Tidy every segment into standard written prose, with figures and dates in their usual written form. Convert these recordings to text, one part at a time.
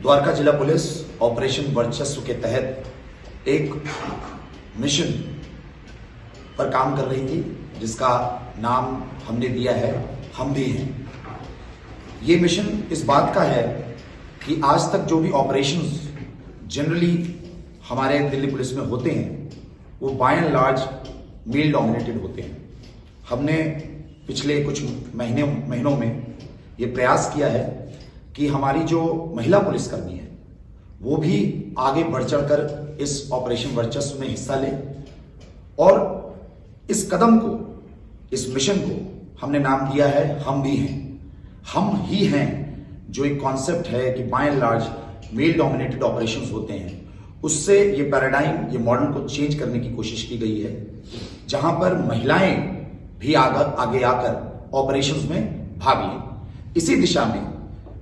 द्वारका जिला police operation वर्चस्व के तहत एक मिशन पर काम कर रही थी, जिसका नाम हमने दिया है हम भी हैं। ये मिशन इस बात का है कि आज तक जो भी ऑपरेशंस जनरली हमारे दिल्ली पुलिस में होते हैं वो by and large male dominated होते हैं। हमने पिछले कुछ महीनों में ये प्रयास किया है कि हमारी जो महिला पुलिसकर्मी है वो भी आगे बढ़ चढ़कर इस ऑपरेशन वर्चस्व में हिस्सा ले, और इस कदम को, इस मिशन को हमने नाम दिया है हम भी हैं। हम ही हैं जो एक कॉन्सेप्ट है कि by and large male dominated operations होते हैं, उससे ये पैराडाइम, ये मॉडल को चेंज करने की कोशिश की गई है, जहां पर महिलाएं भी आगे आकर ऑपरेशंस में भाग लें। इसी दिशा में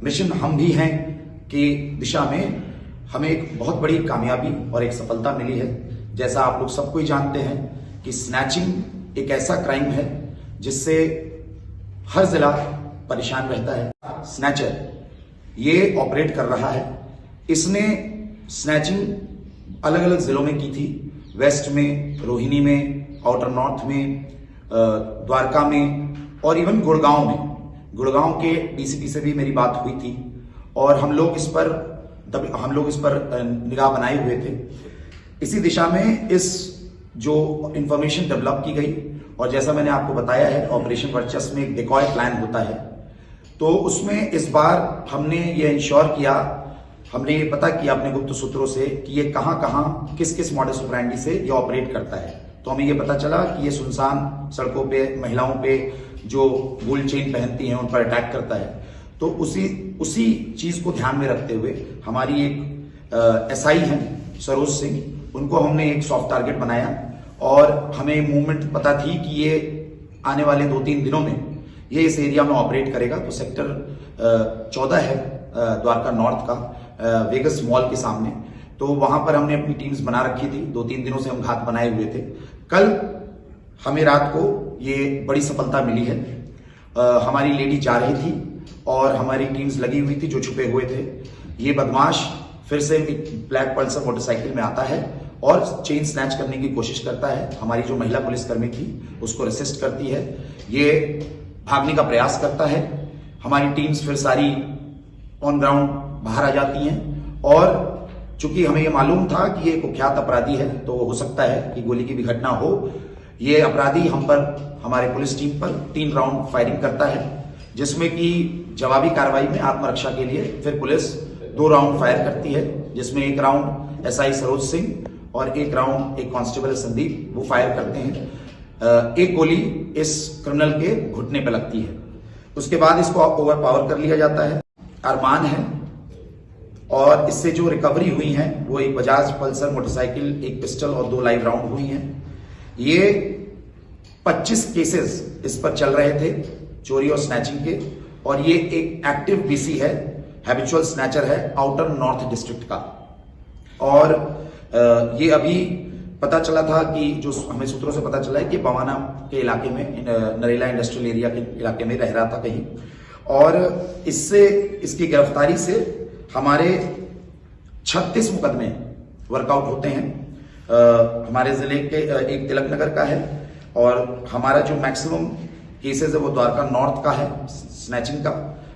मिशन हम भी हैं कि दिशा में हमें एक बहुत बड़ी कामयाबी और एक सफलता मिली है। जैसा आप लोग सबको ही जानते हैं कि स्नैचिंग एक ऐसा क्राइम है जिससे हर जिला परेशान रहता है। स्नैचर ये ऑपरेट कर रहा है, इसने स्नैचिंग अलग अलग जिलों में की थी, वेस्ट में, रोहिणी में, आउटर नॉर्थ में, द्वारका में और इवन गुड़गांव में। गुड़गांव के डीसीपी से भी मेरी बात हुई थी और हम लोग इस पर निगाह बनाए हुए थे। इसी दिशा में इस जो इंफॉर्मेशन डेवलप की गई, और जैसा मैंने आपको बताया है ऑपरेशन वर्चस्व में एक डिकॉय प्लान होता है, तो उसमें इस बार हमने ये इंश्योर किया, हमने ये पता किया अपने गुप्त सूत्रों से कि ये कहां किस किस मॉडस ऑपरेंडी से ये ऑपरेट करता है। तो हमें ये पता चला कि ये सुनसान सड़कों पे महिलाओं पे जो गोल्ड चेन पहनती हैं उन पर अटैक करता है। तो उसी चीज को ध्यान में रखते हुए हमारी एक एसआई हैं सरोज सिंह, उनको हमने एक सॉफ्ट टारगेट बनाया और हमें मूवमेंट पता थी कि ये आने वाले 2-3 दिनों में ये इस एरिया में ऑपरेट करेगा। तो सेक्टर 14 है द्वारका नॉर्थ का, वेगस मॉल के सामने, तो वहां पर हमने अपनी टीम्स बना रखी थी। 2-3 दिनों से हम घात बनाए हुए थे। कल हमें रात को ये बड़ी सफलता मिली है। हमारी लेडी जा रही थी और हमारी टीम्स लगी हुई थी जो छुपे हुए थे। ये बदमाश फिर से ब्लैक पल्सर मोटरसाइकिल में आता है और चेन स्नैच करने की कोशिश करता है। हमारी जो महिला पुलिसकर्मी थी उसको रेसिस्ट करती है, ये भागने का प्रयास करता है। हमारी टीम्स फिर सारी ऑन ग्राउंड बाहर आ जाती हैं, और चूंकि हमें ये मालूम था कि ये कुख्यात अपराधी है, तो हो सकता है कि गोली की भी घटना हो। ये अपराधी हमारे पुलिस टीम पर 3 राउंड फायरिंग करता है, जिसमें कि जवाबी कार्रवाई में आत्मरक्षा के लिए फिर पुलिस 2 राउंड फायर करती है, जिसमें 1 राउंड एसआई सरोज सिंह और 1 राउंड एक कांस्टेबल संदीप वो फायर करते हैं। 1 गोली इस क्रिमिनल के घुटने पर लगती है। उसके बाद इसको ओवर पावर कर लिया जाता है। अरमान है, और इससे जो रिकवरी हुई है वो एक बजाज पल्सर मोटरसाइकिल, 1 पिस्टल और 2 लाइव राउंड हुई हैं। ये 25 केसेस इस पर चल रहे थे चोरी और स्नैचिंग के, और ये एक एक्टिव बीसी है, हैबिचुअल स्नैचर है आउटर नॉर्थ डिस्ट्रिक्ट का। और ये अभी पता चला था कि जो हमें सूत्रों से पता चला है कि बवाना के इलाके में, नरेला इंडस्ट्रियल एरिया के इलाके में रह रहा था कहीं, और इसकी गिरफ्तारी से हमारे 36 मुकदमे वर्कआउट होते हैं। हमारे जिले के एक तिलक नगर का है, और हमारा जो मैक्सिमम केसेस है वो द्वारका नॉर्थ का है स्नैचिंग का,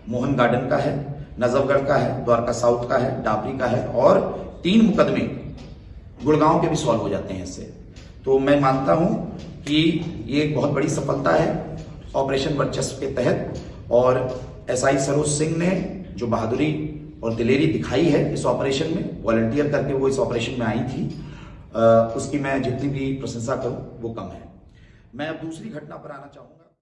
मोहन गार्डन का है, नजफगढ़ का है, द्वारका साउथ का है, डाबरी का है, और 3 मुकदमे गुड़गांव के भी सॉल्व हो जाते हैं इससे। तो मैं मानता हूं कि ये एक बहुत बड़ी सफलता है ऑपरेशन वर्चस्व के तहत, और एसआई सरोज सिंह ने जो बहादुरी और दिलेरी दिखाई है इस ऑपरेशन में, वॉलंटियर करके वो इस ऑपरेशन में आई थी, उसकी मैं जितनी भी प्रशंसा करूं वो कम है। मैं अब दूसरी घटना पर आना चाहूंगा।